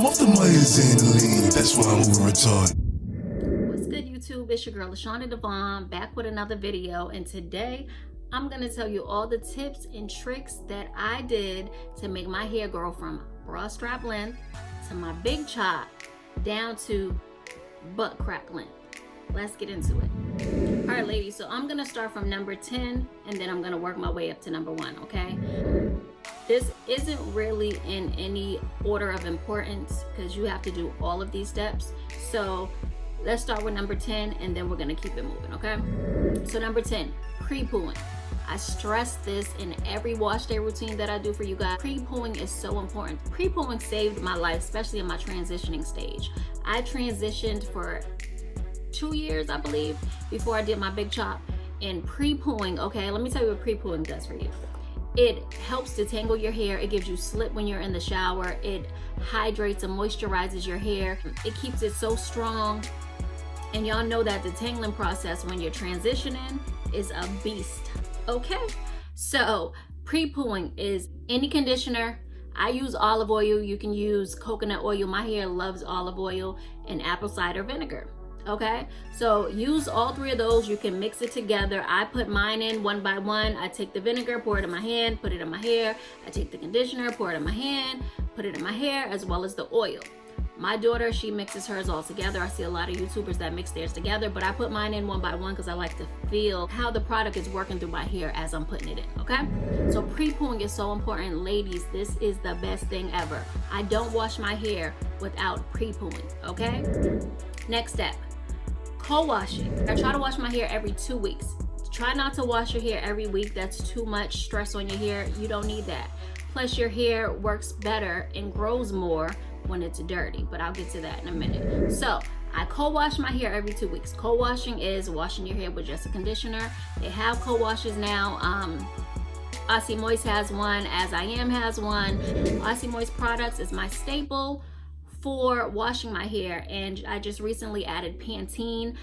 I'm off the Myers and lean. That's why I'm over retarded. What's good, YouTube? It's your girl LaShawna Devon, back with another video, and today I'm gonna tell you all the tips and tricks that I did to make my hair grow from bra strap length to my big chop down to butt crack length. Let's get into it. All right, ladies, so I'm gonna start from number 10 and then I'm gonna work my way up to number 1, okay? This isn't really in any order of importance because you have to do all of these steps. So let's start with number 10 and then we're gonna keep it moving, okay? So number 10, pre-pooing. I stress this in every wash day routine that I do for you guys. Pre-pooing is so important. Pre-pooing saved my life, especially in my transitioning stage. I transitioned for 2 years, I believe, before I did my big chop. And pre-pooing, okay, let me tell you what pre-pooing does for you. It helps detangle your hair. It gives you slip when you're in the shower. It hydrates and moisturizes your hair. It keeps it so strong. And y'all know that the detangling process when you're transitioning is a beast, okay? So pre-pooing is any conditioner. I use olive oil. You can use coconut oil. My hair loves olive oil and apple cider vinegar. Okay, so use all three of those. You can mix it together. I put mine in one by one. I take the vinegar, pour it in my hand, put it in my hair. I take the conditioner, pour it in my hand, put it in my hair, as well as the oil. My daughter, she mixes hers all together. I see a lot of YouTubers that mix theirs together, but I put mine in one by one because I like to feel how the product is working through my hair as I'm putting it in, okay? So pre-pooing is so important. Ladies, this is the best thing ever. I don't wash my hair without pre-pooing, okay? Next step. Co-washing. I try to wash my hair every 2 weeks. Try not to wash your hair every week. That's too much stress on your hair. You don't need that. Plus your hair works better and grows more when it's dirty, but I'll get to that in a minute. So I co-wash my hair every 2 weeks. Co-washing is washing your hair with just a conditioner. They have co-washes now. Aussie Moist has one, As I Am has one. Aussie Moist products is my staple for washing my hair, and I just recently added Pantene,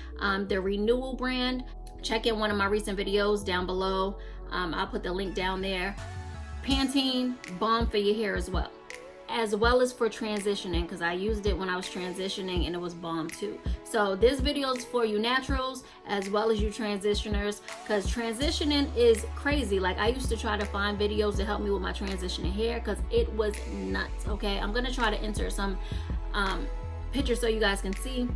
the Renewal brand. Check in one of my recent videos down below. I'll put the link down there. Pantene, bomb for your hair as well as for transitioning, because I used it when I was transitioning and it was bomb too. So this video is for you naturals as well as you transitioners, because transitioning is crazy. Like, I used to try to find videos to help me with my transitioning hair because it was nuts, okay? I'm gonna try to insert some pictures so you guys can see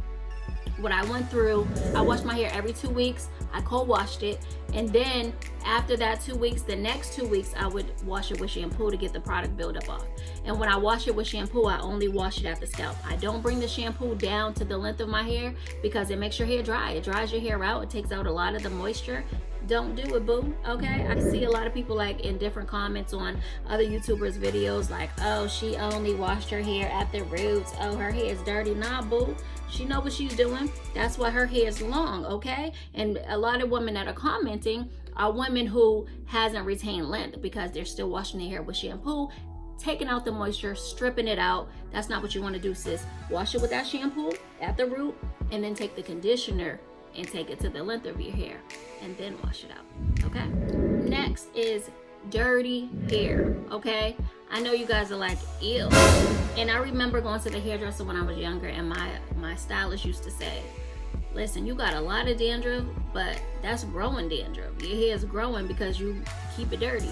what I went through. I washed my hair every 2 weeks. I co-washed it, and then after that 2 weeks, the next 2 weeks I would wash it with shampoo to get the product buildup off. And when I wash it with shampoo, I only wash it at the scalp. I don't bring the shampoo down to the length of my hair because it makes your hair dry. It dries your hair out. It takes out a lot of the moisture. Don't do it, boo, okay? I see a lot of people like in different comments on other YouTubers videos like, oh, she only washed her hair at the roots. Oh, her hair is dirty. Nah, boo. She know what she's doing. That's why her hair is long, okay? And a lot of women that are commenting are women who hasn't retained length because they're still washing their hair with shampoo, taking out the moisture, stripping it out. That's not what you want to do, sis. Wash it with that shampoo at the root, and then take the conditioner and take it to the length of your hair and then wash it out, okay? Next is dirty hair, okay? I know you guys are like, ew. And I remember going to the hairdresser when I was younger, and my stylist used to say, listen, you got a lot of dandruff, but that's growing dandruff. Your hair is growing because you keep it dirty.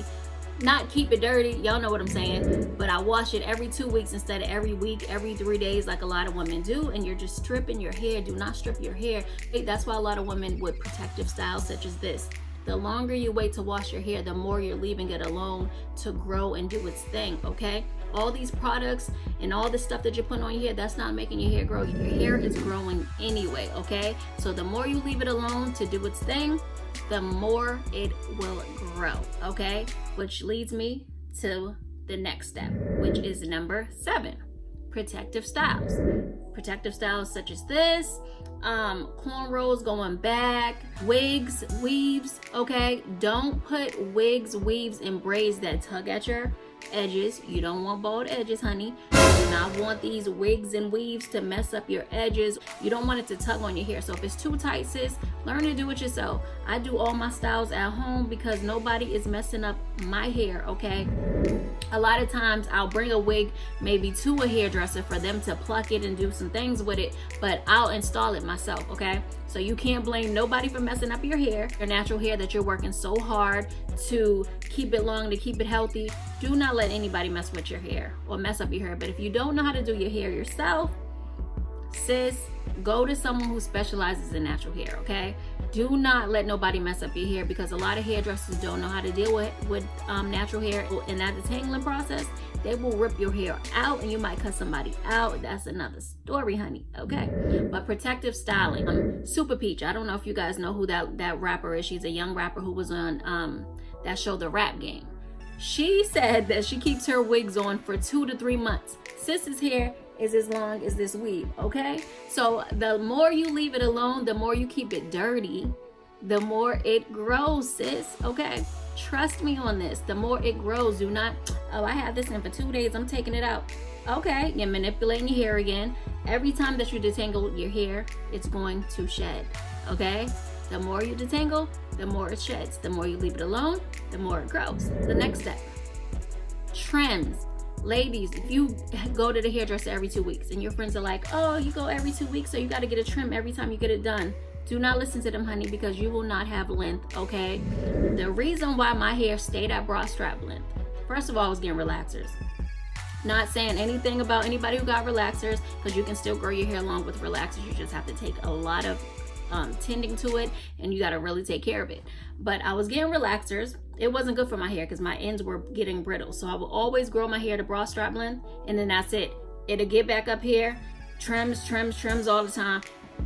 Not keep it dirty, y'all know what I'm saying, but I wash it every 2 weeks instead of every week, every 3 days like a lot of women do, and you're just stripping your hair. Do not strip your hair. That's why a lot of women with protective styles such as this, the longer you wait to wash your hair, the more you're leaving it alone to grow and do its thing, okay? All these products and all the stuff that you're putting on your hair, that's not making your hair grow. Your hair is growing anyway, okay? So the more you leave it alone to do its thing, the more it will grow, okay? Which leads me to the next step, which is number 7, protective styles. Protective styles such as this, cornrows going back, wigs, weaves, okay? Don't put wigs, weaves, and braids that tug at your edges. You don't want bald edges, honey. You do not want these wigs and weaves to mess up your edges. You don't want it to tug on your hair. So if it's too tight, sis, learn to do it yourself. I do all my styles at home because nobody is messing up my hair, okay? A lot of times I'll bring a wig maybe to a hairdresser for them to pluck it and do some things with it, but I'll install it myself, okay? So you can't blame nobody for messing up your hair, your natural hair that you're working so hard to keep it long, to keep it healthy. Do not let anybody mess with your hair or mess up your hair. But if you don't know how to do your hair yourself, sis, go to someone who specializes in natural hair, okay? Do not let nobody mess up your hair, because a lot of hairdressers don't know how to deal with natural hair. In that detangling process, they will rip your hair out and you might cut somebody out. That's another story, honey, okay? But protective styling. Super Peach, I don't know if you guys know who that rapper is. She's a young rapper who was on that show, The Rap Game. She said that she keeps her wigs on for 2 to 3 months. Sis's hair is as long as this weave, okay? So the more you leave it alone, the more you keep it dirty, the more it grows, sis, okay? Trust me on this. The more it grows, do not, oh, I had this in for 2 days, I'm taking it out. Okay, you're manipulating your hair again. Every time that you detangle your hair, it's going to shed, okay? The more you detangle, the more it sheds. The more you leave it alone, the more it grows. The next step, trims. Ladies, if you go to the hairdresser every 2 weeks and your friends are like, oh, you go every 2 weeks, so you got to get a trim every time you get it done. Do not listen to them, honey, because you will not have length, okay? The reason why my hair stayed at bra strap length, first of all, I was getting relaxers. Not saying anything about anybody who got relaxers, because you can still grow your hair long with relaxers. You just have to take a lot of tending to it, and you got to really take care of it. But I was getting relaxers. It wasn't good for my hair because my ends were getting brittle. So I will always grow my hair to bra strap length, and then that's it. It'll get back up here, trims all the time,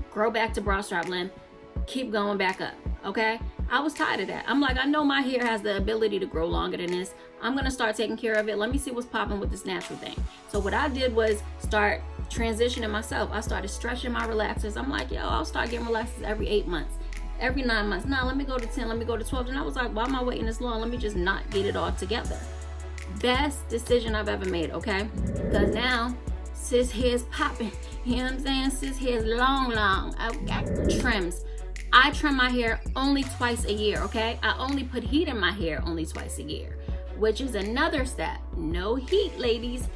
grow back to bra strap length, keep going back up, okay? I was tired of that. I'm like, I know my hair has the ability to grow longer than this. I'm gonna start taking care of it. Let me see what's popping with this natural thing. So what I did was start transitioning myself. I started stretching my relaxers. I'm like, yo, I'll start getting relaxers every 8 months, every 9 months. Now let me go to 10, let me go to 12. And I was like, why am I waiting this long? Let me just not get it all together. Best decision I've ever made, okay? Because now sis hair's popping. You know what I'm saying? Sis hair's long. I've got trims. I trim my hair only twice a year, okay? I only put heat in my hair only twice a year, which is another step. No heat, ladies.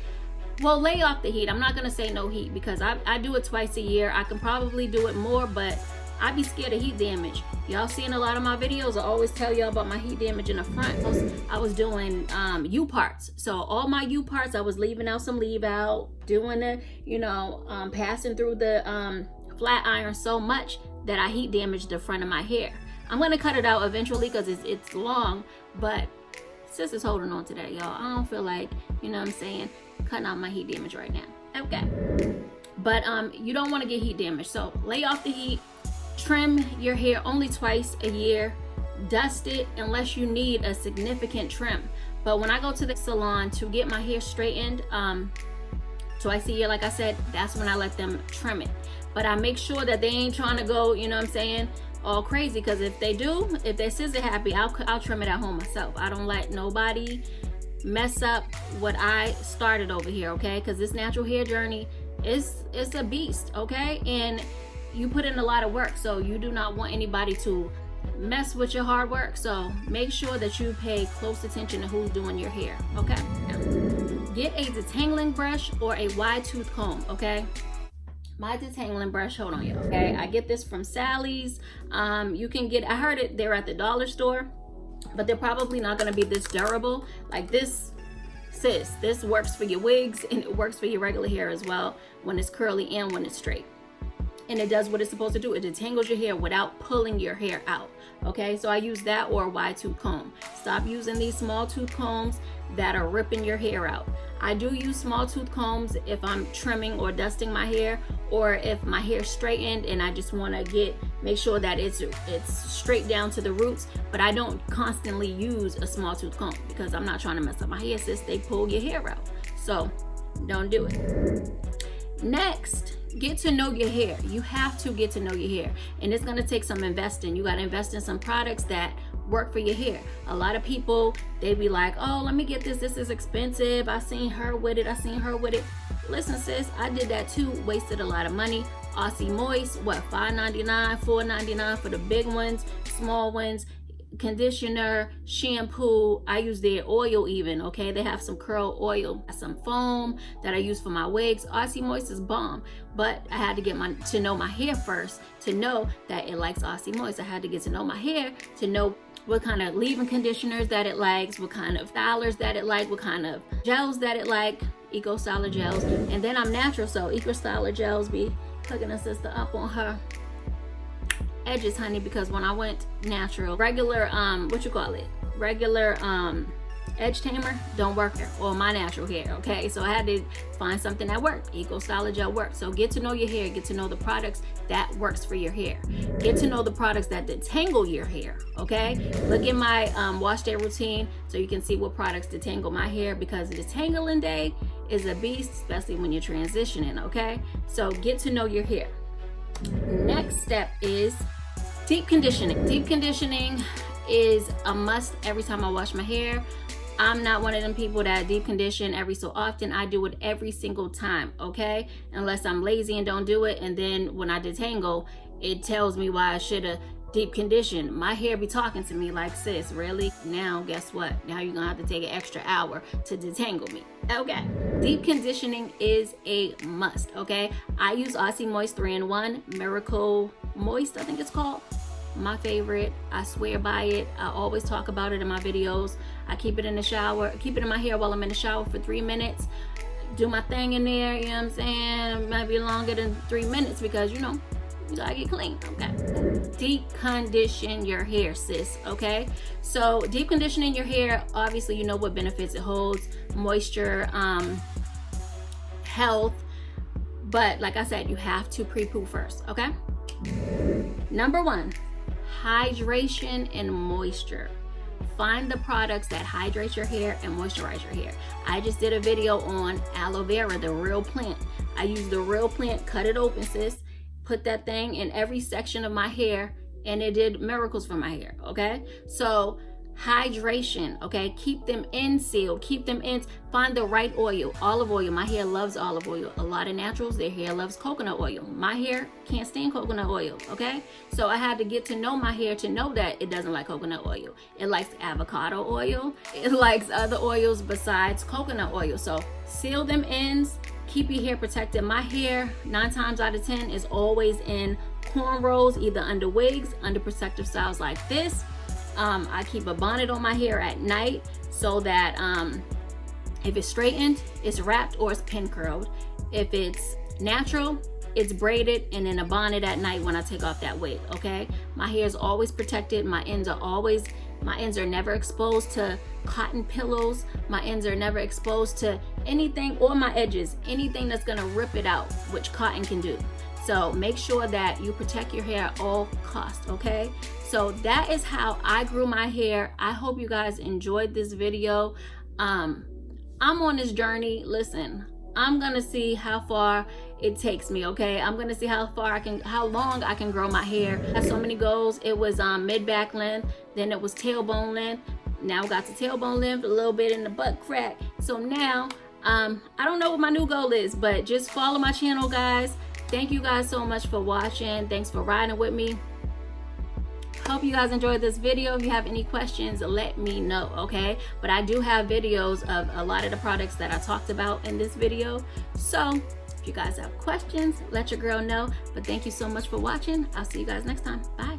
Well, lay off the heat. I'm not gonna say no heat because I do it twice a year. I can probably do it more, but I be scared of heat damage. Y'all seen a lot of my videos. I always tell y'all about my heat damage in the front. I was doing U parts. So all my U parts, I was leaving out some leave out, doing the, passing through the flat iron so much that I heat damaged the front of my hair. I'm gonna cut it out eventually because it's long, but sis is holding on to that, y'all. I don't feel like, cutting out my heat damage right now. Okay. But you don't want to get heat damage. So lay off the heat, trim your hair only twice a year, dust it unless you need a significant trim. But when I go to the salon to get my hair straightened twice a year, like I said, that's when I let them trim it. But I make sure that they ain't trying to go, all crazy, because if they do, if they're scissor happy, I'll trim it at home myself. I don't let nobody mess up what I started over here, okay? Because this natural hair journey is a beast, okay? And you put in a lot of work, so you do not want anybody to mess with your hard work. So make sure that you pay close attention to who's doing your hair, okay? Now, get a detangling brush or a wide tooth comb, okay? My detangling brush, hold on, y'all, okay? I get this from Sally's. You can get, I heard they're at the dollar store, but they're probably not gonna be this durable. Like this, sis, this works for your wigs and it works for your regular hair as well when it's curly and when it's straight. And it does what it's supposed to do. It detangles your hair without pulling your hair out, okay? So I use that or a wide tooth comb. Stop using these small tooth combs that are ripping your hair out. I do use small tooth combs if I'm trimming or dusting my hair, or if my hair's straightened and I just want to make sure that it's straight down to the roots. But I don't constantly use a small tooth comb because I'm not trying to mess up my hair, sis. They pull your hair out, so don't do it. Next, get to know your hair. You have to get to know your hair, and it's going to take some investing. You got to invest in some products that work for your hair. A lot of people, they be like, oh, let me get this is expensive, I seen her with it. Listen, sis, I did that too, wasted a lot of money. Aussie Moist, what, $5.99, $4.99 for the big ones, small ones, conditioner, shampoo. I use their oil even, okay? They have some curl oil, some foam that I use for my wigs. Aussie Moist is bomb, but I had to get to know my hair first to know that it likes Aussie Moist. I had to get to know my hair to know what kind of leave-in conditioners that it likes, what kind of stylers that it likes, what kind of gels that it like, Eco Styler gels. And then I'm natural, so Eco Styler gels be hooking a sister up on her edges, honey, because when I went natural, regular regular edge tamer don't work on my natural hair, okay? So I had to find something that worked. Eco Styler gel worked. So get to know your hair, get to know the products that works for your hair, get to know the products that detangle your hair, okay? Look at my wash day routine so you can see what products detangle my hair, because detangling day is a beast, especially when you're transitioning, okay? So get to know your hair. Next step is deep conditioning. Deep conditioning is a must every time I wash my hair. I'm not one of them people that deep condition every so often. I do it every single time, okay? Unless I'm lazy and don't do it, and then when I detangle, it tells me why I should have deep conditioned. My hair be talking to me like, sis, really? Now, guess what? Now you're gonna have to take an extra hour to detangle me. Okay, deep conditioning is a must, okay? I use Aussie Moist 3-in-1, Miracle Moist, I think it's called. My favorite. I swear by it. I always talk about it in my videos. I keep it in the shower, keep it in my hair while I'm in the shower for 3 minutes. Do my thing in there, you know what I'm saying? It might be longer than 3 minutes because, you know, you gotta get clean, okay? Deep condition your hair, sis, okay? So deep conditioning your hair, obviously you know what benefits it holds: moisture, health, but like I said, you have to pre-poo first, okay? Number 1, hydration and moisture. Find the products that hydrate your hair and moisturize your hair. I just did a video on aloe vera, the real plant. I use the real plant, cut it open, sis, put that thing in every section of my hair, and it did miracles for my hair, okay? So hydration, okay? Keep them in sealed, keep them in, find the right oil. Olive oil, my hair loves olive oil. A lot of naturals, their hair loves coconut oil. My hair can't stand coconut oil, okay? So I had to get to know my hair to know that it doesn't like coconut oil. It likes avocado oil. It likes other oils besides coconut oil. So seal them ends, keep your hair protected. My hair, 9 times out of 10, is always in cornrows, either under wigs, under protective styles like this. I keep a bonnet on my hair at night so that if it's straightened, it's wrapped or it's pin curled. If it's natural, it's braided and in a bonnet at night when I take off that wig, okay? My hair is always protected. My ends are never exposed to cotton pillows. My ends are never exposed to anything, or my edges, anything that's gonna rip it out, which cotton can do. So make sure that you protect your hair at all costs, okay? So that is how I grew my hair. I hope you guys enjoyed this video. I'm on this journey. Listen, I'm gonna see how far it takes me, okay? I'm gonna see how long I can grow my hair. I have so many goals. It was mid-back length, then it was tailbone length. Now I got to tailbone length, a little bit in the butt crack. So now, I don't know what my new goal is, but just follow my channel, guys. Thank you guys so much for watching. Thanks for riding with me. Hope you guys enjoyed this video. If you have any questions, let me know, okay? But I do have videos of a lot of the products that I talked about in this video. So if you guys have questions, let your girl know. But thank you so much for watching. I'll see you guys next time. Bye.